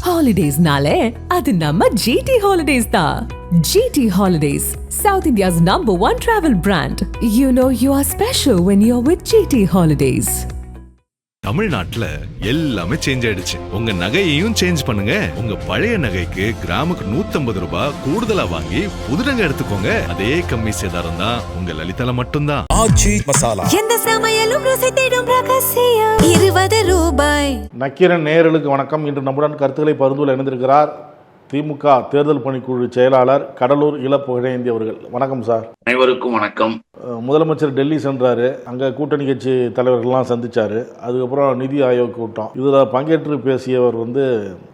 Holidays-nale, adu namma GT Holidays da. GT Holidays, South India's #1 travel brand. You know you are special when you're with GT Holidays. தமிழ்நாட்டுல எல்லாமே change ஆயிடுச்சு. உங்க நகையையும் change பண்ணுங்க. உங்க பழைய நகைக்கு கிராமுக்கு 150 ரூபாய் கூடுதலா வாங்கி புது நகை எடுத்துக்கோங்க. அதே கம்மி சேதாரம் தான் உங்க லலிதால மட்டும்தான். ஆச்சி மசாலா. எந்த சமையலும் ருசி தேடும் ரகசியம் 20 ரூபாய். நக்கீரன் நேயர்களுக்கு வணக்கம். இன்று நம்முடன் கருத்துக்களை பகிர்ந்து இணைந்திருக்கிறார் திமுக தேர்தல் பணிக்குழு செயலாளர் கடலூர் இள புகழேந்தி அவர்கள். வணக்கம் சார். அனைவருக்கும் வணக்கம். முதலமைச்சர் டெல்லி சென்றாரு, அங்கே கூட்டணி கட்சி தலைவர்கள்லாம் சந்திச்சாரு. அதுக்கப்புறம் நிதி ஆயோக் கூட்டம், இதில் பங்கேற்று பேசியவர்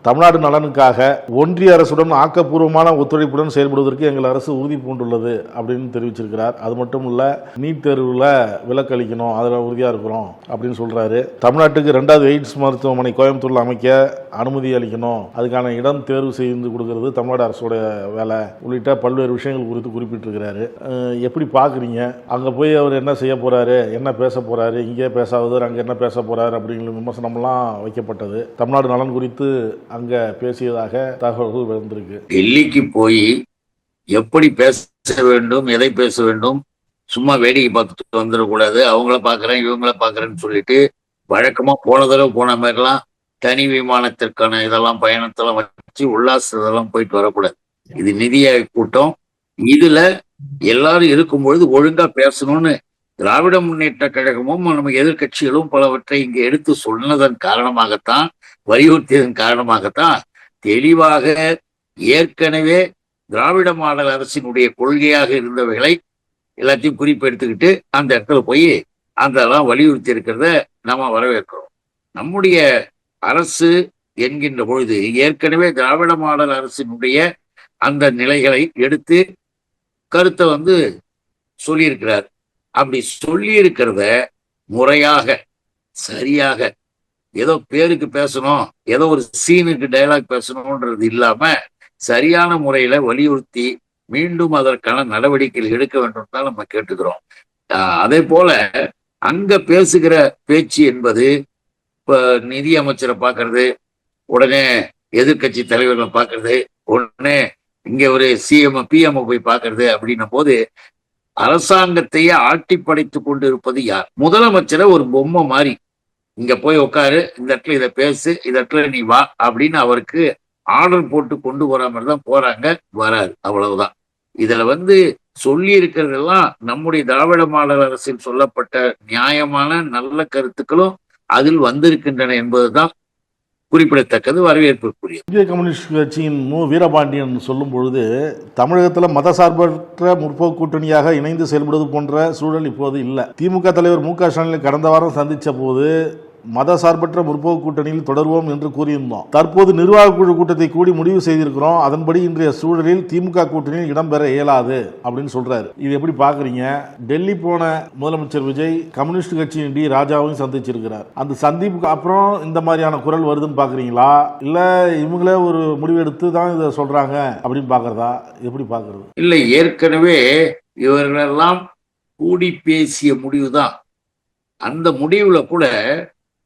தமிழ்நாடு நலனுக்காக ஒன்றிய அரசுடன் ஆக்கப்பூர்வமான ஒத்துழைப்புடன் செயல்படுவதற்கு எங்கள் அரசு உறுதி பூண்டுள்ளது அப்படின்னு தெரிவிச்சிருக்கிறார். அது மட்டும் இல்ல, நீட் தேர்வில் விலக்கு அளிக்கணும், அதில் உறுதியாக இருக்கிறோம் அப்படின்னு சொல்றாரு. தமிழ்நாட்டுக்கு 2வது எய்ட்ஸ் மருத்துவமனை கோயம்புத்தூர்ல அமைக்க அனுமதி அளிக்கணும், அதுக்கான இடம் தேர்வு செய்து கொடுக்கிறது தமிழ்நாடு அரசோட வேலை உள்ளிட்ட பல்வேறு விஷயங்கள் குறித்து குறிப்பிட்டிருக்கிறாரு. எப்படி பாக்குறீங்க? அங்க போய் அவர் என்ன செய்ய போறாரு, என்ன பேச போறாரு, இங்கே பேசாதவர் அங்க என்ன பேச போறாரு அப்படிங்கிற விமர்சனம்லாம் வைக்கப்பட்டது. தமிழ்நாடு நலன் குறித்து அங்க பேசியதாக தகவல்கள் வந்திருக்கு. டெல்லிக்கு போய் எப்படி பேச வேண்டும், எதை பேச வேண்டும், சும்மா வேடிக்கை பார்த்துட்டு வந்துடக்கூடாது. அவங்கள பாக்குறேன் இவங்கள பாக்குறேன்னு சொல்லிட்டு வழக்கமா போன தடவை போன மாதிரிலாம் தனி விமானத்திற்கான இதெல்லாம் பயணத்தெல்லாம் வச்சு உல்லாச இதெல்லாம் போயிட்டு வரக்கூடாது. இது நிதி ஆயோக் கூட்டம். இதுல எல்லாரும் இருக்கும்பொழுது ஒழுங்கா பேசணும்னு திராவிட முன்னேற்ற கழகமும் நம்ம எதிர்கட்சிகளும் பலவற்றை இங்க எடுத்து சொன்னதன் காரணமாகத்தான், வலியுறுத்தியதன் காரணமாகத்தான் தெளிவாக ஏற்கனவே திராவிட மாடல் அரசினுடைய கொள்கையாக இருந்தவைகளை எல்லாத்தையும் குறிப்பெடுத்துக்கிட்டு அந்த இடத்துல போய் அதெல்லாம் வலியுறுத்தி இருக்கிறத நம்ம வரவேற்கிறோம். நம்முடைய அரசு என்கின்ற பொழுது ஏற்கனவே திராவிட மாடல் அரசினுடைய அந்த நிலைகளை எடுத்து கருத்தை சொல்லியிருக்கிறார். அப்படி சொல்லி இருக்கிறத முறையாக சரியாக ஏதோ பேருக்கு பேசணும், ஏதோ ஒரு சீனுக்கு டைலாக் பேசணும்ன்றது இல்லாம சரியான முறையில வலியுறுத்தி மீண்டும் அதற்கான நடவடிக்கைகள் எடுக்க வேண்டும் தான் நம்ம கேட்டுக்கிறோம். அதே போல அங்க பேசுகிற பேச்சு என்பது இப்ப நிதி அமைச்சரை பார்க்கறது, உடனே எதிர்கட்சி தலைவர்களை பார்க்கறது, உடனே இங்க ஒரு சிஎம் பிஎம் போய் பார்க்கறது அப்படின்னும் போது அரசாங்கத்தையே ஆட்டி படைத்து கொண்டு இருப்பது யார்? முதலமைச்சரை ஒரு பொம்மை மாதிரி இங்க போய் உட்காரு, இந்த இடத்துல இதை பேசு, இந்த இடத்துல நீ வா அப்படின்னு அவருக்கு ஆர்டர் போட்டு கொண்டு போற மாதிரி தான் போறாங்க, வராது, அவ்வளவுதான். இதுல சொல்லி இருக்கிறதெல்லாம் நம்முடைய திராவிட மாடல் அரசில் சொல்லப்பட்ட நியாயமான நல்ல கருத்துக்களும் அதில் வந்திருக்கின்றன என்பதுதான் குறிப்பிடத்தக்கது, வரவேற்புக்குரிய. இந்திய கம்யூனிஸ்ட் கட்சியின் வீரபாண்டியன் சொல்லும் பொழுது தமிழகத்தில் மதசார்பற்ற முற்போக்கு கூட்டணியாக இணைந்து செயல்படுவது போன்ற சூழல் இப்போது இல்லை. திமுக தலைவர் மு க ஸ்டாலின் கடந்த வாரம் சந்தித்த போது மதசார்பற்ற முற்போக்கு கூட்டணியில் தொடர்வோம் என்று கூறியிருந்தோம். தற்போது நிர்வாக குழு கூட்டத்தை கூடி முடிவு செய்திருக்கிறோம். அதன்படி இன்றைய சூழலில் திமுக கூட்டணியில் இடம்பெற இயலாது அப்படின்னு சொல்றாரு. இது எப்படி பாக்குறீங்க? டெல்லி போன முதலமைச்சர் விஜய் கம்யூனிஸ்ட் கட்சியின் டி ராஜாவையும் சந்திச்சிருக்கிறார். அந்த சந்திப்புக்கு அப்புறம் இந்த மாதிரியான குரல் வருதுன்னு பாக்குறீங்களா, இல்ல இவங்களே ஒரு முடிவெடுத்து தான் இதை சொல்றாங்க அப்படின்னு பாக்குறதா? எப்படி பாக்குறது? இல்லை, ஏற்கனவே இவர்களெல்லாம் கூடி பேசிய முடிவுதான். அந்த முடிவுல கூட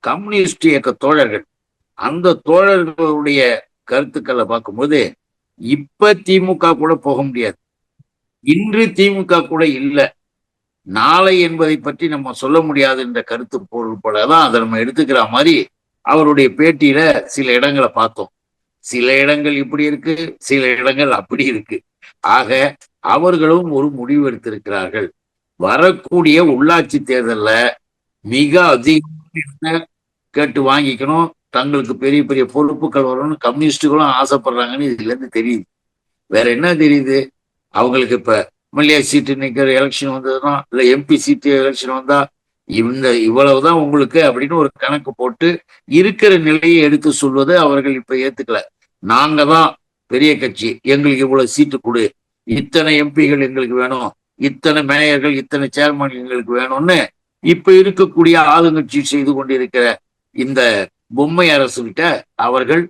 கம்யூனிஸ்ட் இயக்க தோழர்கள், அந்த தோழர்களுடைய கருத்துக்களை பார்க்கும்போது இப்ப திமுக கூட போக முடியாது, இன்று திமுக கூட இல்லை, நாளை என்பதை பற்றி நம்ம சொல்ல முடியாது என்ற கருத்து பொருள் போலதான் அதை நம்ம எடுத்துக்கிற மாதிரி அவருடைய பேட்டியில சில இடங்களை பார்த்தோம். சில இடங்கள் இப்படி இருக்கு, சில இடங்கள் அப்படி இருக்கு. ஆக அவர்களும் ஒரு முடிவு எடுத்திருக்கிறார்கள். வரக்கூடிய உள்ளாட்சி தேர்தல்ல மிக அதிக கேட்டு வாங்கிக்கணும், தங்களுக்கு பெரிய பெரிய பொறுப்புகள் வரணும்னு கம்யூனிஸ்டுகளும் ஆசைப்படுறாங்கன்னு இதுல இருந்து தெரியுது. வேற என்ன தெரியுது? அவங்களுக்கு இப்ப எம்எல்ஏ சீட்டு நிக்கிற எலெக்ஷன் வந்ததுன்னா, இல்ல எம்பி சீட்டு எலெக்ஷன் வந்தா இவ்வளவுதான் உங்களுக்கு அப்படின்னு ஒரு கணக்கு போட்டு இருக்கிற நிலையை எடுத்து சொல்வது அவர்கள் இப்ப ஏத்துக்கல. நாங்க தான் பெரிய கட்சி, எங்களுக்கு இவ்வளவு சீட்டு கொடு, இத்தனை எம்பிகள் எங்களுக்கு வேணும், இத்தனை மேயர்கள், இத்தனை சேர்மன் எங்களுக்கு வேணும்னு இப்ப இருக்கக்கூடிய ஆளுங்கட்சி செய்து கொண்டிருக்கிற இந்த பொம்மை அரசு கிட்ட அவர்கள்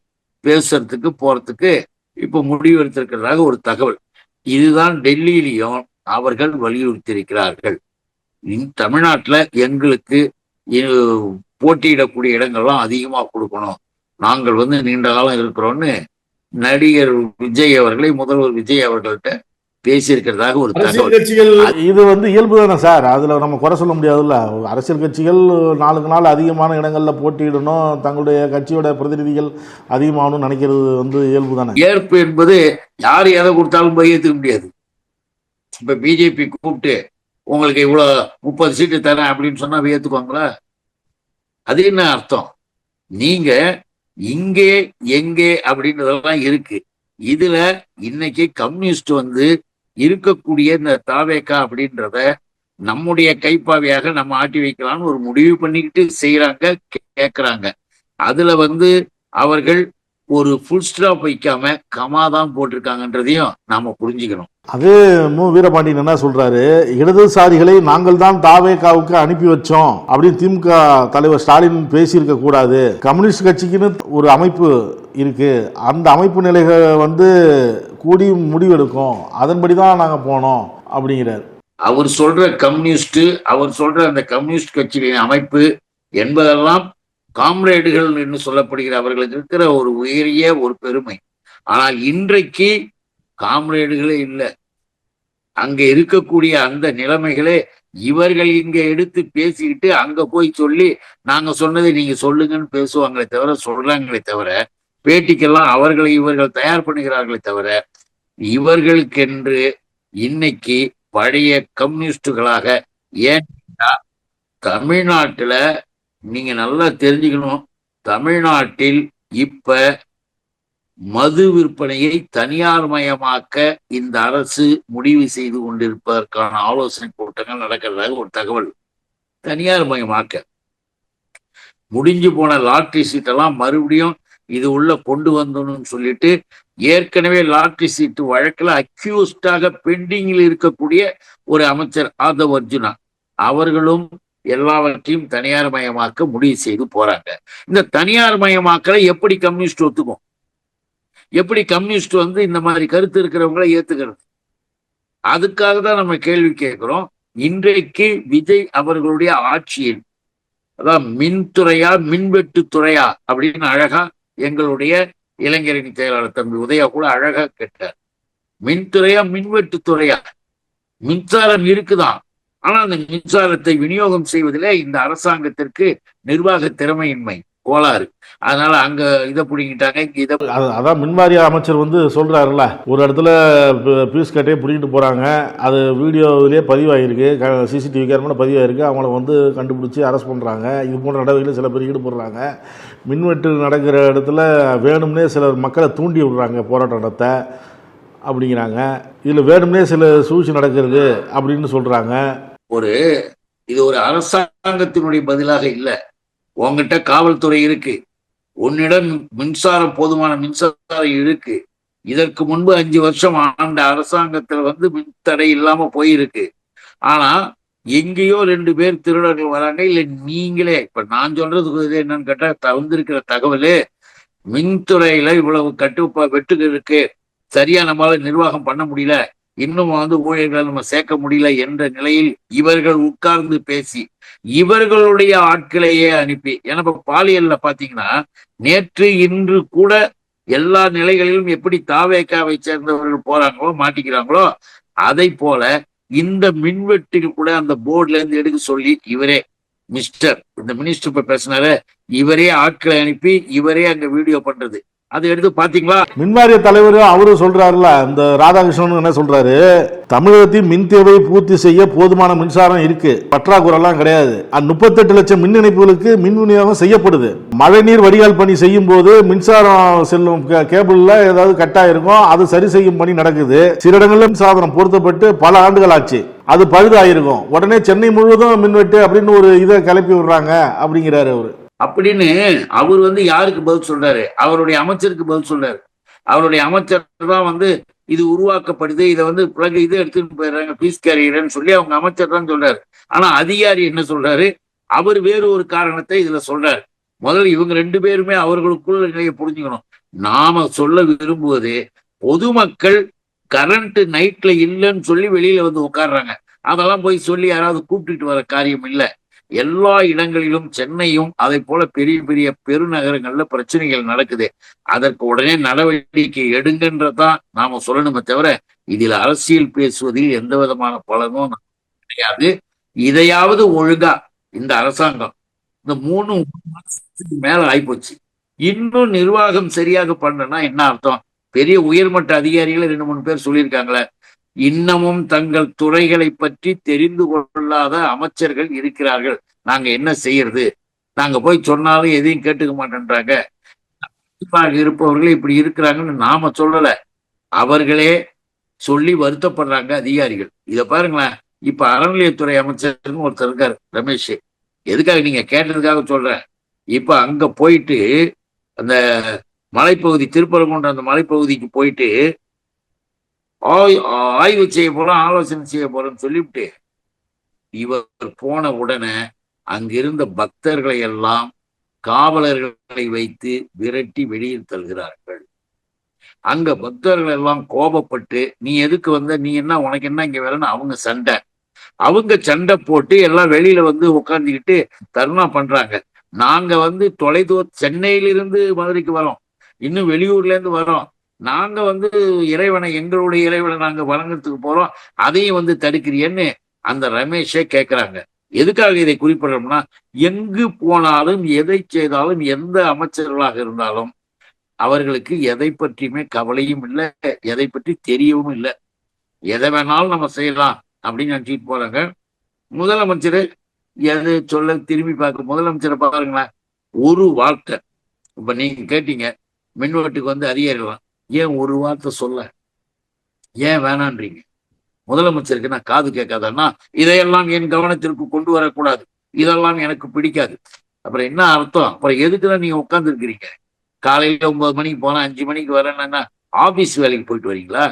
பேசுறதுக்கு போறதுக்கு இப்ப முடிவு எடுத்திருக்கிறதாக ஒரு தகவல். இதுதான் டெல்லியிலையும் அவர்கள் வலியுறுத்தி இருக்கிறார்கள். தமிழ்நாட்டுல எங்களுக்கு போட்டியிடக்கூடிய இடங்கள்லாம் அதிகமா கொடுக்கணும், நாங்கள் வந்து நீண்ட காலம் இருக்கிறோம்னு நடிகர் விஜய் அவர்களை முதல்வர் விஜய் அவர்கள்ட்ட பேசியிருக்கிறதாக ஒரு அரசியல் தகவல். கட்சிகள் இது வந்து இயல்பு தானே சார், அதுல நம்ம குறை சொல்ல முடியாதுல்ல. அரசியல் கட்சிகள் நாளுக்கு நாள் அதிகமான இடங்கள்ல போட்டியிடணும், தங்களுடைய கட்சியோட பிரதிநிதிகள் அதிகமாகணும்னு நினைக்கிறது வந்து இயல்பு தானே. ஏற்பு என்பது யார் எதை கொடுத்தாலும் போய் ஏற்றுக்க முடியாது. இப்ப பிஜேபி கூப்பிட்டு உங்களுக்கு இவ்வளவு 30 சீட்டு தரேன் அப்படின்னு சொன்னா ஏத்துக்குவாங்களா? அது என்ன அர்த்தம்? நீங்க இங்கே எங்கே அப்படின்றதெல்லாம் இருக்கு. இதுல இன்னைக்கு கம்யூனிஸ்ட் வந்து இருக்கக்கூடிய இந்த தாவேக்கா அப்படின்றத நம்முடைய கைப்பாவையாக நம்ம ஆட்டி வைக்கலாம்னு ஒரு முடிவு பண்ணிக்கிட்டு செய்யறாங்க, கேட்கறாங்க. அதுல வந்து அவர்கள் ஒரு ஃபுல் ஸ்டாப் வைக்காம கமாதான் போட்டிருக்காங்கன்றதையும் நாம புரிஞ்சுக்கணும். அது மு வீரபாண்டியன் என்ன சொல்றாரு, இடதுசாரிகளை நாங்கள் தான் தாவேகாவுக்கு அனுப்பி வச்சோம் அப்படின்னு திமுக தலைவர் ஸ்டாலின் பேசியிருக்க கூடாது. கம்யூனிஸ்ட் கட்சிக்குன்னு ஒரு அமைப்பு இருக்கு, அந்த அமைப்பு நிலைகள் வந்து கூடி முடிவெடுக்கும், அதன்படிதான் நாங்க போனோம் அப்படிங்கிறார். அவர் சொல்ற கம்யூனிஸ்ட், அவர் சொல்ற அந்த கம்யூனிஸ்ட் கட்சியின் அமைப்பு என்பதெல்லாம் காம்ரேடுகள் என்று சொல்லப்படுகிற அவர்களுக்கு இருக்கிற ஒரு உயரிய ஒரு பெருமை. ஆனால் இன்றைக்கு காம்ரேடுகளே இல்லை. அங்க இருக்கக்கூடிய அந்த நிலைமைகளே இவர்கள் இங்க எடுத்து பேசிக்கிட்டு அங்க போய் சொல்லி நாங்க சொன்னதை நீங்க சொல்லுங்கன்னு பேசுவாங்களே தவிர, சொல்றாங்களே தவிர, பேட்டிக்கெல்லாம் அவர்களை இவர்கள் தயார் பண்ணுகிறார்களே தவிர, இவர்களுக்கென்று இன்னைக்கு பழைய கம்யூனிஸ்டுகளாக, ஏன் தமிழ்நாட்டுல நீங்க நல்லா தெரிஞ்சுக்கணும், தமிழ்நாட்டில் இப்ப மது விற்பனையை தனியார் மயமாக்க இந்த அரசு முடிவு செய்து கொண்டிருப்பதற்கான ஆலோசனை கூட்டங்கள் நடக்கிறதாக ஒரு தகவல். தனியார் மயமாக்க முடிஞ்சு போன லாட்டரி சீட்டெல்லாம் மறுபடியும் இது உள்ள கொண்டு வந்தோம்னு சொல்லிட்டு, ஏற்கனவே லாட்டரி சீட்டு வழக்கில் அக்யூஸ்டாக பெண்டிங்கில் இருக்கக்கூடிய ஒரு அமைச்சர் ஆதவ் அர்ஜுனா அவர்களும் எல்லாவற்றையும் தனியார் மயமாக்க முடிவு செய்து போறாங்க. இந்த தனியார் மயமாக்கலை எப்படி கம்யூனிஸ்ட் ஒத்துக்கும்? எப்படி கம்யூனிஸ்ட் வந்து இந்த மாதிரி கருத்து இருக்கிறவங்களை ஏத்துக்கிறது? அதுக்காக தான் நம்ம கேள்வி கேட்கிறோம். இன்றைக்கு விஜய் அவர்களுடைய ஆட்சியில், அதான் மின்துறையா மின்வெட்டு துறையா அப்படின்னு அழகா எங்களுடைய இளைஞரணி செயலாளர் தம்பி உதயா கூட அழகா கேட்டார். மின்துறையா மின்வெட்டு துறையா? மின்சாரம் இருக்குதான், ஆனா அந்த மின்சாரத்தை விநியோகம் செய்வதிலே இந்த அரசாங்கத்திற்கு நிர்வாக திறமையின்மை, கோளாறு. அதனால அங்க இதை பிடிங்கிட்டாங்க, இங்க இதை. அதான் மின்வாரிய அமைச்சர் வந்து சொல்றாருல்ல, ஒரு இடத்துல பீஸ் கட்டையே பிடிக்கிட்டு போறாங்க, அது வீடியோவிலேயே பதிவாயிருக்கு, சிசிடிவி கேமரா பதிவாயிருக்கு, அவங்கள வந்து கண்டுபிடிச்சி அரெஸ்ட் பண்றாங்க. இது போன்ற நடவடிக்கைகள் சில பேர் ஈடுபடுறாங்க. மின்வெட்டு நடக்கிற இடத்துல வேணும்னே சிலர் மக்களை தூண்டி விடுறாங்க போராட்டம் நடத்த அப்படிங்கிறாங்க. இதுல வேணும்னே சில சூழ்ச்சி நடக்கிறது அப்படின்னு சொல்றாங்க. இது ஒரு அரசாங்கத்தினுடைய பதிலாக இல்லை. உங்ககிட்ட காவல்துறை இருக்கு, உன்னிடம் மின்சாரம், போதுமான மின்சாரம் இருக்கு. இதற்கு முன்பு 5 வருஷம் ஆண்ட அரசாங்கத்துல வந்து மின்தடை இல்லாம போயிருக்கு. ஆனா எங்கேயோ 2 பேர் திருடர்கள் வராங்க. இல்ல நீங்களே, இப்ப நான் சொல்றதுக்கு என்னன்னு கேட்டா, வந்திருக்கிற தகவலு மின்துறையில இவ்வளவு வெட்டுக்கு இருக்கு, சரியா நம்மளால நிர்வாகம் பண்ண முடியல, இன்னும் வந்து ஊழியர்களை நம்ம சேர்க்க முடியல என்ற நிலையில் இவர்கள் உட்கார்ந்து பேசி இவர்களுடைய ஆட்களையே அனுப்பி, ஏன்னா பாலியல்ல பாத்தீங்கன்னா நேற்று இன்று கூட எல்லா நிலைகளிலும் எப்படி தாவேக்காவை சேர்ந்தவர்கள் போறாங்களோ மாட்டிக்கிறாங்களோ, அதை போல இந்த மின்வெட்டில் கூட அந்த போர்டுல இருந்து எடுக்க சொல்லி இவரே இந்த மினிஸ்டர் இப்ப பேசினாரு, இவரே ஆட்களை அனுப்பி இவரே அங்க வீடியோ பண்றது, அதை எடுத்து பாத்தீங்களா? மின்வாரிய தலைவர் அவரு சொல்றாருல, இந்த ராதாகிருஷ்ணன் என்ன சொல்றாரு, தமிழகத்தின் மின் தேவையை பூர்த்தி செய்ய போதுமான மின்சாரம் இருக்கு, பற்றாக்குறை எல்லாம் கிடையாது. 38 லட்சம் மின் இணைப்புகளுக்கு மின் விநியோகம் செய்யப்படுது. மழைநீர் வடிகால் பணி செய்யும் போது மின்சாரம் செல்லும் கேபிள்ல ஏதாவது கட்டா இருக்கும், அது சரி செய்யும் பணி நடக்குது. சில இடங்கள்ல சாதனம் பொருத்தப்பட்டு பல ஆண்டுகள் ஆச்சு, அது பழுதாயிருக்கும். உடனே சென்னை முழுவதும் மின்வெட்டு அப்படின்னு ஒரு இதை கிளப்பி விடுறாங்க அப்படிங்கிறாரு அவரு. அப்படின்னு அவர் வந்து யாருக்கு பதில் சொல்றாரு? அவருடைய அமைச்சருக்கு பதில் சொல்றாரு. அவருடைய அமைச்சர் தான் வந்து இது உருவாக்கப்படுது, இதை வந்து பிறகு இது எடுத்துட்டு போயிடுறாங்க பீஸ் கேரியர்னு சொல்லி அவங்க அமைச்சர் தான் சொல்றாரு. ஆனா அதிகாரி என்ன சொல்றாரு? அவர் வேறு ஒரு காரணத்தை இதுல சொல்றாரு. முதல்ல இவங்க 2 பேருமே அவர்களுக்குள்ள நிலையை புரிஞ்சுக்கணும். நாம சொல்ல விரும்புவது, பொதுமக்கள் கரண்ட் நைட்ல இல்லைன்னு சொல்லி வெளியில வந்து உட்காடுறாங்க, அதெல்லாம் போய் சொல்லி யாராவது கூப்பிட்டுட்டு வர காரியம் இல்லை. எல்லா இடங்களிலும் சென்னையும் அதை போல பெரிய பெரிய பெருநகரங்கள்ல பிரச்சனைகள் நடக்குது. அதற்கு உடனே நடவடிக்கை எடுங்கன்றதான் நாம சொல்லணுமே தவிர இதில் அரசியல் பேசுவதில் எந்த விதமான பலனும் கிடையாது. இதையாவது ஒழுங்கா இந்த அரசாங்கம் இந்த 3 மாசத்துக்கு மேல ஆயிப்போச்சு, இன்னும் நிர்வாகம் சரியாக பண்ணனா என்ன அர்த்தம்? பெரிய உயர்மட்ட அதிகாரிகள் 2-3 பேர் சொல்லியிருக்காங்களே, இன்னமும் தங்கள் துறைகளை பற்றி தெரிந்து கொள்ளாத அமைச்சர்கள் இருக்கிறார்கள், நாங்க என்ன செய்யறது, நாங்க போய் சொன்னாலும் எதையும் கேட்டுக்க மாட்டேன்றாங்க, இருப்பவர்கள் இப்படி இருக்கிறாங்கன்னு நாம சொல்லல, அவர்களே சொல்லி வருத்தப்படுறாங்க அதிகாரிகள். இத பாருங்களேன், இப்ப அறநிலையத்துறை அமைச்சர்னு ஒருத்தர் இருக்காரு ரமேஷ், எதுக்காக நீங்க கேட்டதுக்காக சொல்றேன். இப்ப அங்க போயிட்டு அந்த மலைப்பகுதி திருப்பரங்குன்ற அந்த மலைப்பகுதிக்கு போயிட்டு ஆய்வு செய்ய போறோம், ஆலோசனை செய்ய போறோம்னு சொல்லிவிட்டு இவர் போன உடனே அங்கிருந்த பக்தர்களை எல்லாம் காவலர்களை வைத்து விரட்டி வெளியில் தள்ளுகிறார்கள். அங்க பக்தர்கள் எல்லாம் கோபப்பட்டு நீ எதுக்கு வந்த, நீ என்ன, உனக்கு என்ன இங்க வேலைன்னு அவங்க சண்டை போட்டு எல்லாம் வெளியில வந்து உட்கார்ந்துக்கிட்டு தர்ணா பண்றாங்க. நாங்க சென்னையிலிருந்து மதுரைக்கு வரோம், இன்னும் வெளியூர்ல இருந்து வரோம், நாங்க இறைவனை, எங்களுடைய இறைவனை நாங்க வணங்கறதுக்கு போறோம், அதையும் தடுக்கிறீன்னு அந்த ரமேஷே கேட்கிறாங்க. எதுக்காக இதை குறிப்பிடறோம்னா, எங்கு போனாலும் எதை செய்தாலும் எந்த அமைச்சர்களாக இருந்தாலும் அவர்களுக்கு எதை பற்றியுமே கவலையும் இல்லை, எதை பற்றி தெரியவும் இல்லை, எதை வேணாலும் நம்ம செய்யலாம் அப்படின்னு நினைச்சிட்டு போறாங்க. முதலமைச்சர் எது சொல்ல திரும்பி பார்க்க, முதலமைச்சரை பாருங்களேன், ஒரு வார்த்தை, இப்ப நீங்க கேட்டீங்க மின்வெட்டுக்கு அதிகாரிலாம் ஏன் ஒரு வார்த்தை சொல்ல, ஏன் வேணான்றீங்க? முதலமைச்சருக்கு நான் காது கேட்காதன்னா இதையெல்லாம் என் கவனத்திற்கு கொண்டு வரக்கூடாது, இதெல்லாம் எனக்கு பிடிக்காது, அப்புறம் என்ன அர்த்தம்? அப்புறம் எதுக்குதான் நீங்க உட்கார்ந்து இருக்கிறீங்க? காலையில 9 மணிக்கு போனா 5 மணிக்கு வரேன்னா ஆபீஸ் வேலைக்கு போயிட்டு வரீங்களா?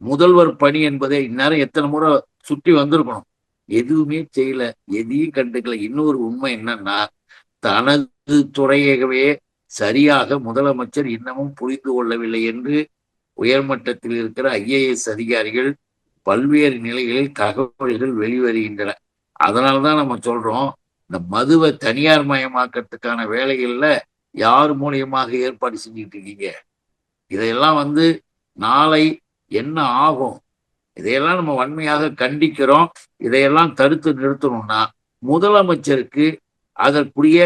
முதல்வர் பணி என்பதை இந்நேரம் எத்தனை முறை சுற்றி வந்திருக்கணும், எதுவுமே செய்யல, எதையும் கண்டுக்கல. இன்னொரு உண்மை என்னன்னா, தனது துறையவே சரியாக முதலமைச்சர் இன்னமும் புரிந்து கொள்ளவில்லை என்று உயர்மட்டத்தில் இருக்கிற IAS அதிகாரிகள் பல்வேறு நிலைகளில் தகவல்கள் வெளிவருகின்றன. அதனால்தான் நம்ம சொல்றோம், இந்த மதுவை தனியார் மயமாக்கிறதுக்கான வேலைகள்ல யார் மூலியமாக ஏற்பாடு செஞ்சுட்டு இருக்கீங்க? இதையெல்லாம் நாளை என்ன ஆகும்? இதையெல்லாம் நம்ம வன்மையாக கண்டிக்கிறோம். இதையெல்லாம் தடுத்து நிறுத்தணும்னா முதலமைச்சருக்கு அதற்குரிய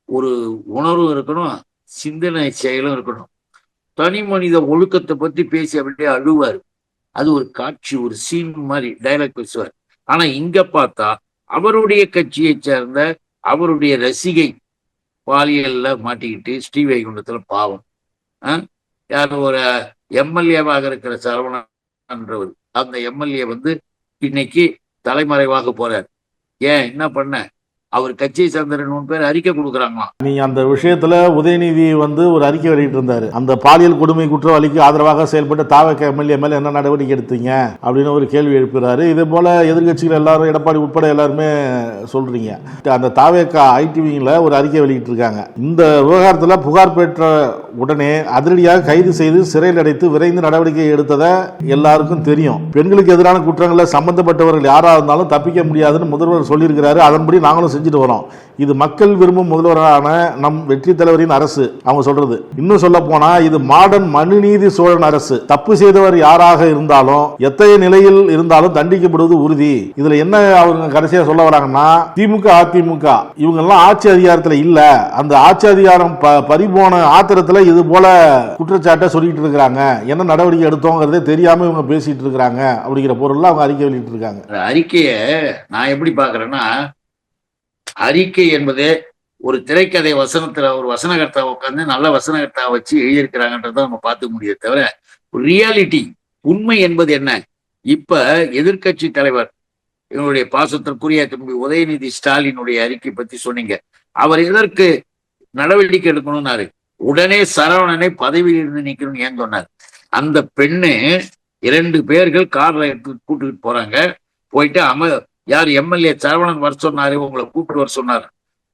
ஒரு உணர்வு இருக்கணும், சிந்தனை செயலும் இருக்கணும். தனி மனித ஒழுக்கத்தை பத்தி பேசி அப்படியே அழுவார், அது ஒரு காட்சி, ஒரு சீன் மாதிரி டைலாக் பேசுவார். ஆனா இங்க பார்த்தா அவருடைய கட்சியை சேர்ந்த அவருடைய ரசிகை பாலியல்ல மாட்டிக்கிட்டு ஸ்ரீவைகுண்டத்துல பாவம், யார் ஒரு MLA-வாக இருக்கிற சரவணன்றவர், அந்த MLA இன்னைக்கு தலைமறைவாக போறார். ஏன், என்ன பண்ண? அவர் கட்சியை சேர்ந்த 2-3 பேர் அறிக்கை கொடுக்குறாங்களாம். நீங்க அந்த விஷயத்துல உதயநிதி ஒரு அறிக்கை வெளியிட்டு இருந்தாரு, அந்த பாலியல் கொடுமை குற்றவாளிக்கு ஆதரவாக செயல்பட்ட தாவக MLA மேல என்ன நடவடிக்கை எடுத்தீங்க அப்படின்னு ஒரு கேள்வி எழுப்புறாரு. இதே போல எதிர்கட்சிகள் எல்லாரும், எடப்பாடி உட்பட எல்லாருமே சொல்றீங்க. அந்த தாவக ITVல ஒரு அறிக்கை வெளியிட்டு இருக்காங்க. இந்த விவகாரத்துல புகார் பெற்ற உடனே அதிரடியாக கைது செய்து சிறையில் அடைத்து விரைந்து நடவடிக்கை எடுத்ததை எல்லாருக்கும் தெரியும். பெண்களுக்கு எதிரான குற்றங்களில் சம்பந்தப்பட்டவர்கள் யாரா இருந்தாலும் தப்பிக்க முடியாதுன்னு முதல்வர் சொல்லியிருக்கிறாரு. அதன்படி நாங்களும் செஞ்சுட்டு வரோம். இது மக்கள் விரும்பும் முதல்வரான நம் வெற்றி தலைவரின் அரசு. அவங்க சொல்றது, இன்னும் சொல்ல போனா இது மாடர்ன் மனுநீதி சோழன் அரசு. தப்பு செய்தவர் யாராக இருந்தாலும் எத்தகைய நிலையில் இருந்தாலும் தண்டிக்கப்படுவது உறுதி. இதுல என்ன அவங்க கடைசியா சொல்ல வராங்கன்னா, திமுக அதிமுக இவங்க எல்லாம் ஆட்சி அதிகாரத்துல இல்ல, அந்த ஆட்சி அதிகாரம் பறிபோன ஆத்திரத்துல இது போல குற்றச்சாட்டை சொல்லிட்டு இருக்கிறாங்க, என்ன நடவடிக்கை எடுத்தோங்கிறதே தெரியாம இவங்க பேசிட்டு இருக்கிறாங்க அப்படிங்கிற பொருள்ல அவங்க அறிக்கை வெளியிட்டு இருக்காங்க. அறிக்கையை நான் எப்படி பாக்குறேன்னா, அறிக்கை என்பது ஒரு திரைக்கதை வசனத்துல ஒரு வசனகர்த்தா உட்காந்து நல்ல வசனகர்த்தா வச்சு எழுதியிருக்கிறாங்கன்றத நம்ம பார்த்துக்க முடியாது. தவிர ரியாலிட்டி, உண்மை என்பது என்ன? இப்ப எதிர்கட்சி தலைவர் இவனுடைய பாசத்திற்குரிய தம்பி உதயநிதி ஸ்டாலினுடைய அறிக்கை பத்தி சொன்னீங்க. அவர் எதற்கு நடவடிக்கை எடுக்கணும்னாரு? உடனே சரவணனை பதவியில் இருந்து நீக்கணும்னு ஏன் சொன்னார்? அந்த பெண்ணு 2 பேர்கள் கார்ல எடுத்து கூட்டுக்கிட்டு போறாங்க. போயிட்டு யார் MLA சரவணன் வர சொன்னாரு, உங்களை கூப்பிட்டு வர சொன்னார்.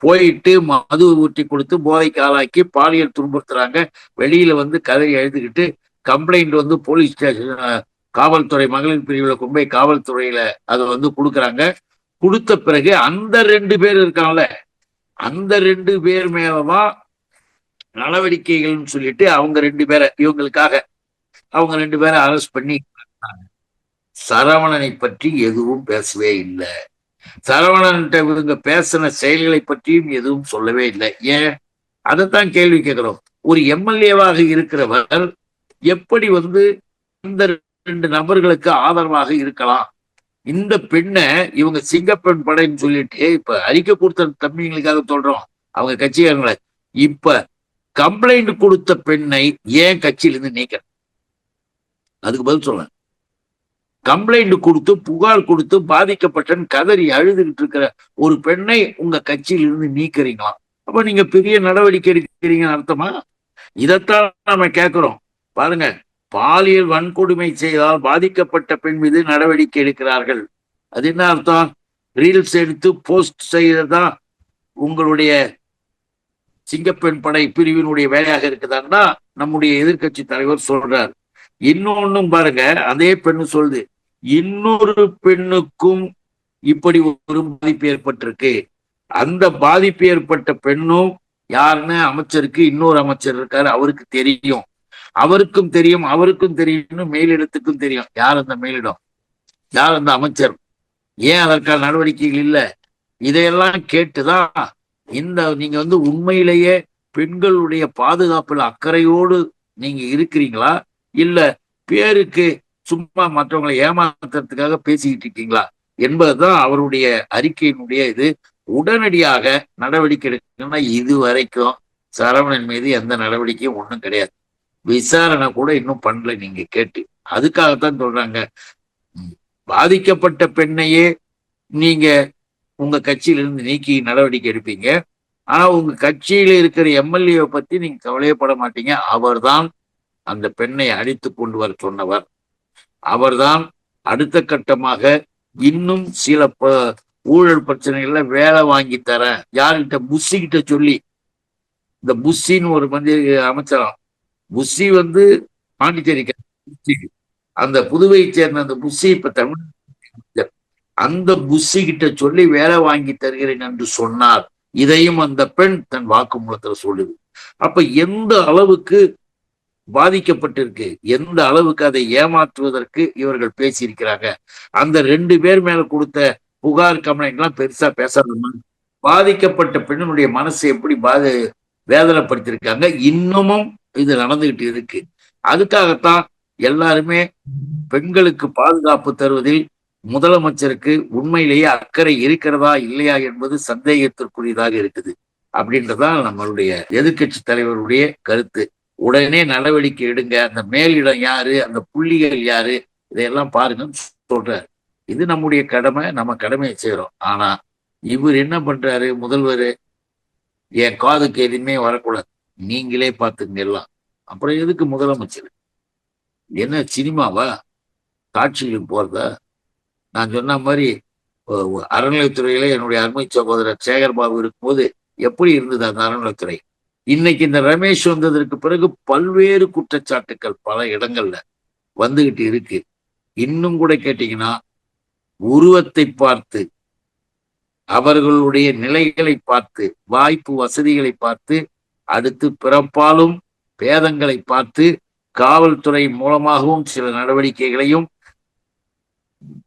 போயிட்டு மது ஊற்றி கொடுத்து போதைக்கு ஆளாக்கி பாலியல் துன்புறுத்துறாங்க. வெளியில கதை எழுதிக்கிட்டு கம்ப்ளைண்ட் போலீஸ் ஸ்டேஷன் காவல்துறை மகளிர் பிரிவுல கொண்டு போய் காவல்துறையில அதை கொடுக்குறாங்க. கொடுத்த பிறகு அந்த 2 பேர் இருக்காங்கல்ல, அந்த 2 பேர் மேலதான் நடவடிக்கைகள்னு சொல்லிட்டு அவங்க 2 பேரை இவங்களுக்காக அவங்க 2 பேரை அரெஸ்ட் பண்ணி சரவணனை பற்றி எதுவும் பேசவே இல்லை. சரவணன்ட்ட இவங்க பேசின செயல்களை பற்றியும் எதுவும் சொல்லவே இல்லை. ஏன்? அதைத்தான் கேள்வி கேட்கிறோம். ஒரு எம்எல்ஏவாக இருக்கிறவர் எப்படி இந்த 2 நபர்களுக்கு ஆதரவாக இருக்கலாம்? இந்த பெண்ணை இவங்க சிங்கப்பெண் படைன்னு சொல்லிட்டு இப்ப அறிக்கை கொடுத்த தம்பிங்களுக்காக சொல்றோம், அவங்க கட்சிக்காரங்களை. இப்ப கம்ப்ளைண்ட் கொடுத்த பெண்ணை ஏன் கட்சியிலிருந்து நீக்க? அதுக்கு பதில் சொல்ல. கம்ப்ளைண்ட் கொடுத்து புகார் கொடுத்து பாதிக்கப்பட்டன்னு கதறி அழுதுகிட்டு இருக்கிற ஒரு பெண்ணை உங்க கட்சியிலிருந்து நீக்கிறீங்களா? அப்ப நீங்க பெரிய நடவடிக்கை எடுக்கிறீங்கன்னு அர்த்தமா? இதைத்தான் நம்ம கேட்கிறோம். பாருங்க, பாலியல் வன்கொடுமை செய்தால் பாதிக்கப்பட்ட பெண் மீது நடவடிக்கை எடுக்கிறார்கள். அது என்ன அர்த்தம்? ரீல்ஸ் எடுத்து போஸ்ட் செய்யறதுதான் உங்களுடைய சிங்கப்பெண் படை பிரிவினுடைய வேலையாக இருக்குதான்னா நம்முடைய எதிர்கட்சி தலைவர் சொல்றார். இன்னொன்னும் பாருங்க, அதே பெண்ணு சொல்லுது, இன்னொரு பெண்ணுக்கும் இப்படி ஒரு பாதிப்பு ஏற்பட்டிருக்கு. அந்த பாதிப்பு ஏற்பட்ட பெண்ணும் யாருன்னு அமைச்சருக்கு இன்னொரு அமைச்சர் இருக்காரு, அவருக்கு தெரியும், அவருக்கும் தெரியும், மேலிடத்துக்கும் தெரியும். யார் அந்த மேலிடம், யார் அந்த அமைச்சர், ஏன் அதற்கான நடவடிக்கைகள் இல்லை? இதையெல்லாம் கேட்டுதான் நீங்க உண்மையிலேயே பெண்களுடைய பாதுகாப்புல அக்கறையோடு நீங்க இருக்கிறீங்களா, இல்ல பேருக்கு சும்மா மற்றவங்களை ஏமாத்துறதுக்காக பேசிக்கிட்டு இருக்கீங்களா என்பதுதான் அவருடைய அறிக்கையினுடைய இது. உடனடியாக நடவடிக்கை எடுக்கணும்னா இது வரைக்கும் சரவணன் மீது எந்த நடவடிக்கையும் ஒன்றும் கிடையாது. விசாரணை கூட இன்னும் பண்ணல நீங்க கேட்டு. அதுக்காகத்தான் சொல்றாங்க, பாதிக்கப்பட்ட பெண்ணையே நீங்க உங்க கட்சியிலிருந்து நீக்கி நடவடிக்கை எடுப்பீங்க, ஆனா உங்க கட்சியில இருக்கிற எம்எல்ஏ பத்தி நீங்க கவலையப்பட மாட்டீங்க. அவர்தான் அந்த பெண்ணை அடித்து கொண்டு வர சொன்னவர். அவர்தான் அடுத்த கட்டமாக இன்னும் சில ஊழல் பிரச்சனைகள்ல வேலை வாங்கி தர யார்கிட்ட, புஷி கிட்ட சொல்லி. இந்த புஷின்னு ஒரு அமைச்சராம், புஷி பாண்டிச்சேரிக்கு, அந்த புதுவையை சேர்ந்த அந்த புஷி இப்ப தமிழ், அந்த புஷி கிட்ட சொல்லி வேலை வாங்கி தருகிறேன் என்று சொன்னார். இதையும் அந்த பெண் தன் வாக்குமூலத்துல சொல்லுது. அப்ப எந்த அளவுக்கு பாதிக்கப்பட்டிருக்கு, எந்த அளவுக்கு அதை ஏமாற்றுவதற்கு இவர்கள் பேசியிருக்கிறாங்க. அந்த 2 பேர் மேல கொடுத்த புகார் கம்ப்ளைண்ட் எல்லாம் பெருசா பேசாதமா? பாதிக்கப்பட்ட பெண்ணுடைய மனசை எப்படி வேதனைப்படுத்திருக்காங்க. இன்னமும் இது நடந்துகிட்டு இருக்கு. அதுக்காகத்தான் எல்லாருமே பெண்களுக்கு பாதுகாப்பு தருவதில் முதலமைச்சருக்கு உண்மையிலேயே அக்கறை இருக்கிறதா இல்லையா என்பது சந்தேகத்திற்குரியதாக இருக்குது அப்படின்றதான் நம்மளுடைய எதிர்கட்சி தலைவருடைய கருத்து. உடனே நடவடிக்கை எடுங்க, அந்த மேலிடம் யாரு, அந்த புள்ளிகள் யாரு, இதையெல்லாம் பாருங்கன்னு சொல்றாரு. இது நம்முடைய கடமை, நம்ம கடமையை செய்யறோம். ஆனா இவர் என்ன பண்றாரு, முதல்வர், என் காதுக்கு எதுவுமே வரக்கூடாது, நீங்களே பார்த்துங்க எல்லாம். அப்புறம் எதுக்கு முதலமைச்சர்? என்ன சினிமாவா, காட்சிகளுக்கு போறதா? நான் சொன்ன மாதிரி அறநிலையத்துறையில என்னுடைய அருமை சகோதரர் சேகர்பாபு இருக்கும்போது எப்படி இருந்தது அந்த அறநிலையத்துறை? இன்னைக்கு இந்த ரமேஷ் வந்ததற்கு பிறகு பல்வேறு குற்றச்சாட்டுக்கள் பல இடங்கள்ல வந்துகிட்டு இருக்கு. இன்னும் கூட கேட்டீங்கன்னா, உருவத்தை பார்த்து, அவர்களுடைய நிலைகளை பார்த்து, வாய்ப்பு வசதிகளை பார்த்து, அடுத்து பிறப்பாலும் பேதங்களை பார்த்து, காவல்துறை மூலமாகவும் சில நடவடிக்கைகளையும்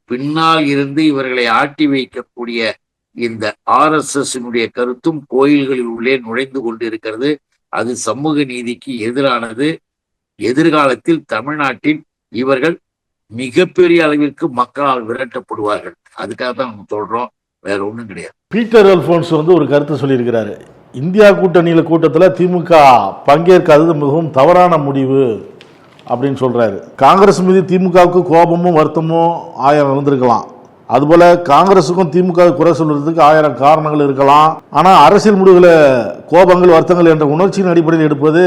பின்னால் இருந்து இவர்களை ஆட்டி வைக்கக்கூடிய இந்த RSS கருத்தும் கோயில்களில் உள்ளே நுழைந்து கொண்டிருக்கிறது. அது சமூக நீதிக்கு எதிரானது. எதிர்காலத்தில் தமிழ்நாட்டில் இவர்கள் மிகப்பெரிய அளவிற்கு மக்களால் விரட்டப்படுவார்கள். அதுக்காக தான் நம்ம சொல்றோம், வேற ஒண்ணும் கிடையாது. பீட்டர் அல்போன்ஸ் ஒரு கருத்து சொல்லியிருக்கிறாரு. இந்தியா கூட்டத்தில் திமுக பங்கேற்காதது மிகவும் தவறான முடிவு அப்படின்னு சொல்றாரு. காங்கிரஸ் மீது திமுகவுக்கு கோபமும் வருத்தமும் 1000 இருந்திருக்கலாம். அதுபோல காங்கிரஸுக்கும் திமுக குறை சொல்றதுக்கு 1000 காரணங்கள் இருக்கலாம். ஆனா அரசியல் முடிவுகளை கோபங்கள் வருத்தங்கள் என்ற உணர்ச்சியின் அடிப்படையில் எடுப்பது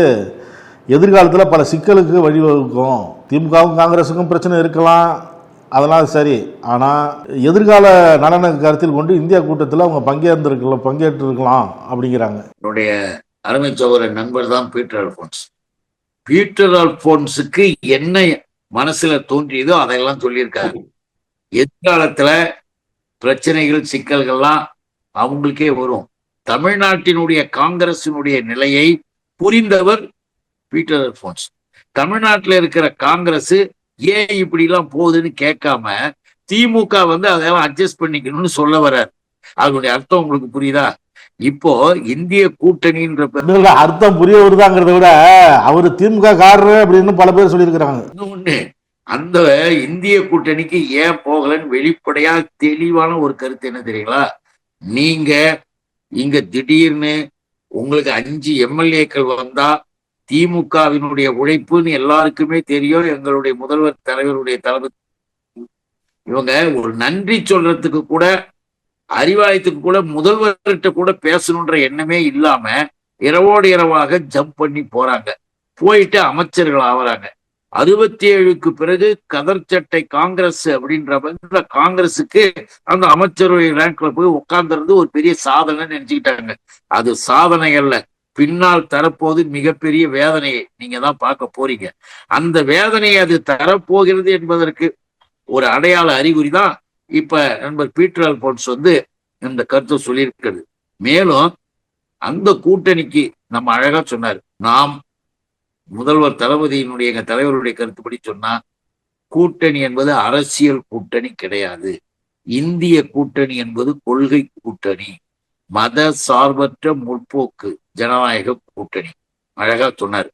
எதிர்காலத்தில் பல சிக்கலுக்கு வழிவகுக்கும். திமுகவும் காங்கிரஸுக்கும் பிரச்சனை இருக்கலாம், அதெல்லாம் சரி. ஆனால் எதிர்கால நலனை கருத்தில் கொண்டு இந்தியா கூட்டத்தில் அவங்க பங்கேற்றிருக்கலாம் அப்படிங்கிறாங்க. என்னுடைய அருமை சகோதரர் நண்பர் தான் பீட்டர் அல்போன்ஸ். பீட்டர் அல்போன்ஸுக்கு என்ன மனசுல தோன்றியதோ அதையெல்லாம் சொல்லியிருக்காரு. எதிர்காலத்துல பிரச்சனைகள் சிக்கல்கள்லாம் அவங்களுக்கே வரும். தமிழ்நாட்டினுடைய காங்கிரசினுடைய நிலையை புரிந்தவர் பீட்டர் அல்போன்ஸ். தமிழ்நாட்டில் இருக்கிற காங்கிரஸ் ஏன் இப்படி எல்லாம் போகுதுன்னு கேட்காம திமுக அதெல்லாம் அட்ஜஸ்ட் பண்ணிக்கணும்னு சொல்ல வர்றார். அதனுடைய அர்த்தம் உங்களுக்கு புரியுதா? இப்போ இந்திய கூட்டணின்ற அர்த்தம் புரிய வருதாங்கிறத விட அவரு திமுக காரரு அப்படின்னு பல பேர் சொல்லியிருக்கிறாங்க. இன்னொன்னு, அந்த இந்திய கூட்டணிக்கு ஏன் போகலன்னு வெளிப்படையா தெளிவான ஒரு கருத்து என்ன தெரியுங்களா? நீங்க இங்க திடீர்னு உங்களுக்கு 5 எம்எல்ஏக்கள் வந்தா திமுகவினுடைய உழைப்புன்னு எல்லாருக்குமே தெரியும். எங்களுடைய முதல்வர் தலைவருடைய தலைமை இவங்க ஒரு நன்றி சொல்றதுக்கு கூட, அறிவாலயத்துக்கு கூட, முதல்வர்கிட்ட கூட பேசணுன்ற எண்ணமே இல்லாம இரவோடு இரவாக ஜம்ப் பண்ணி போறாங்க. போயிட்டு அமைச்சர்கள் ஆவறாங்க. 67க்கு பிறகு கதர் சட்டை காங்கிரஸ் அப்படின்ற காங்கிரஸுக்கு அந்த அமைச்சரவை ரேங்க்ல போய் உட்கார்ந்துருந்து ஒரு பெரிய சாதனை நினைச்சுக்கிட்டாங்க. அது சாதனை அல்ல, பின்னால் தரப்போது மிகப்பெரிய வேதனையை நீங்க தான் பார்க்க போறீங்க. அந்த வேதனையை அது தரப்போகிறது என்பதற்கு ஒரு அடையாள அறிகுறி தான் இப்ப நண்பர் பீட்டர் அல்போன்ஸ் இந்த கருத்தை சொல்லியிருக்கிறது. மேலும் அந்த கூட்டணிக்கு நம்ம அழகா சொன்னார். நாம் முதல்வர் தளபதியினுடைய எங்க தலைவருடைய கருத்துப்படி சொன்னா, கூட்டணி என்பது அரசியல் கூட்டணி கிடையாது. இந்திய கூட்டணி என்பது கொள்கை கூட்டணி, மத சார்பற்ற முற்போக்கு ஜனநாயக கூட்டணி. அழகா சொன்னார்.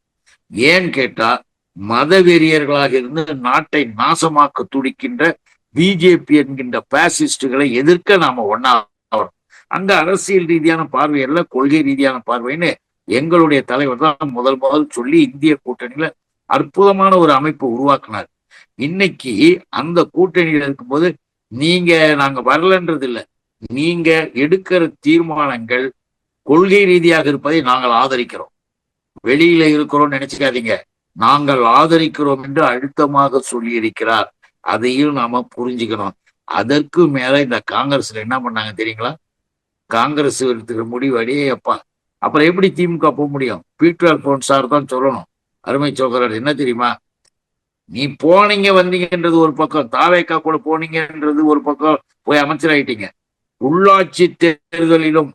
ஏன்னு கேட்டா, மத வெறியர்களாக இருந்து நாட்டை நாசமாக்க துடிக்கின்ற பிஜேபி என்கின்ற பாசிஸ்டுகளை எதிர்க்க நாம ஒன்னாகிறோம். அங்க அரசியல் ரீதியான பார்வை அல்ல, கொள்கை ரீதியான பார்வைன்னு எங்களுடைய தலைவர் தான் முதல் சொல்லி இந்திய கூட்டணியில அற்புதமான ஒரு அமைப்பு உருவாக்குனார். இன்னைக்கு அந்த கூட்டணியில இருக்கும்போது நாங்க வரலன்றது இல்லை, நீங்க எடுக்கிற தீர்மானங்கள் கொள்கை ரீதியாக இருப்பதை நாங்கள் ஆதரிக்கிறோம். வெளியில இருக்கிறோம் நினைச்சுக்காதீங்க, நாங்கள் ஆதரிக்கிறோம் என்று அழுத்தமாக சொல்லி இருக்கிறார். அதையும் நாம புரிஞ்சுக்கணும். அதற்கு மேல இந்த காங்கிரஸ்ல என்ன பண்ணாங்க தெரியுங்களா? காங்கிரஸ் எடுத்துக்கிற முடிவு அடியே அப்பா, அப்புறம் எப்படி திமுக போக முடியும்? பீட்டர் அல்போன்ஸ் சார் தான் சொல்லணும். அருமை சோதரர், என்ன தெரியுமா, நீ போனீங்க வந்தீங்கன்றது ஒரு பக்கம், தாவேக்கா கூட போனீங்கன்றது ஒரு பக்கம், போய் அமைச்சராயிட்டீங்க. உள்ளாட்சி தேர்தலிலும்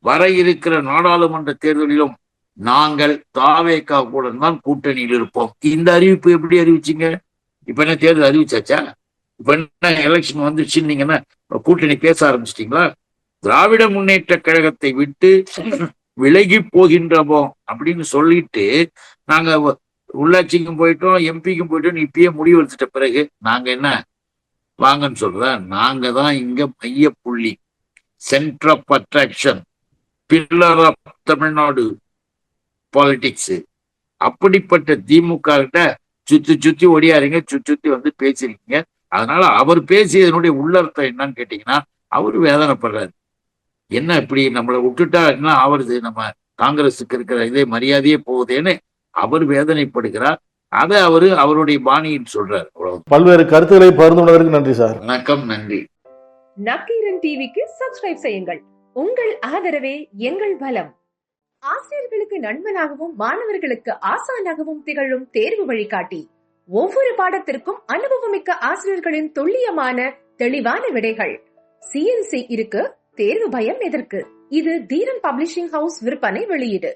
வர இருக்கிற நாடாளுமன்ற தேர்தலிலும் நாங்கள் தாவேக்கா கூட தான் கூட்டணியில் இருப்போம். இந்த அறிவிப்பு எப்படி அறிவிச்சிங்க? இப்ப என்ன தேர்தல் அறிவிச்சாச்சா? இப்ப என்ன எலெக்ஷன் வந்துச்சுன்னு நீங்க என்ன கூட்டணி பேச ஆரம்பிச்சிட்டீங்களா? திராவிட முன்னேற்ற கழகத்தை விட்டு விலகி போகின்றமோ அப்படின்னு சொல்லிட்டு நாங்க உள்ளாட்சிக்கும் போயிட்டோம், எம்பிக்கும் போயிட்டோம், இப்பயே முடிவு எடுத்துட்ட பிறகு நாங்க என்ன வாங்கன்னு சொல்றேன். நாங்க தான் இங்க மைய புள்ளி, center of attraction, pillar of Tamil Nadu politics. அப்படிப்பட்ட திமுக கிட்ட சுத்தி ஒடியாருங்க, சுத்தி பேசிருக்கீங்க. அதனால அவர் பேசியதனுடைய உள்ளர்த்தம் என்னன்னு கேட்டீங்கன்னா, அவரு வேதனைப்படுறாரு. என்ன இப்படி நம்மளை விட்டுட்டா என்ன ஆவறது, நம்ம காங்கிரஸுக்கு இருக்கிற இதே மரியாதையே போகுதேன்னு அவர் வேதனைப்படுகிறார். அதை அவருடைய பாணின்னு சொல்றாரு. பல்வேறு கருத்துக்களை பகிர்ந்து நன்றி சார். வணக்கம், நன்றி. நக்கீரன் டிவிக்கு சப்ஸ்கிரைப் செய்யுங்கள். உங்கள் ஆதரவே எங்கள் பலம். ஆசிரியர்களுக்கு நண்பனாகவும் மாணவர்களுக்கு ஆசானாகவும் திகழும் தேர்வு வழிகாட்டி. ஒவ்வொரு பாடத்திற்கும் அனுபவமிக்க ஆசிரியர்களின் துல்லியமான தெளிவான விடைகள். CNC இருக்கு, தேர்வு பயம் எதற்கு? இது தீரன் பப்ளிஷிங் ஹவுஸ் விற்பனை வெளியீடு.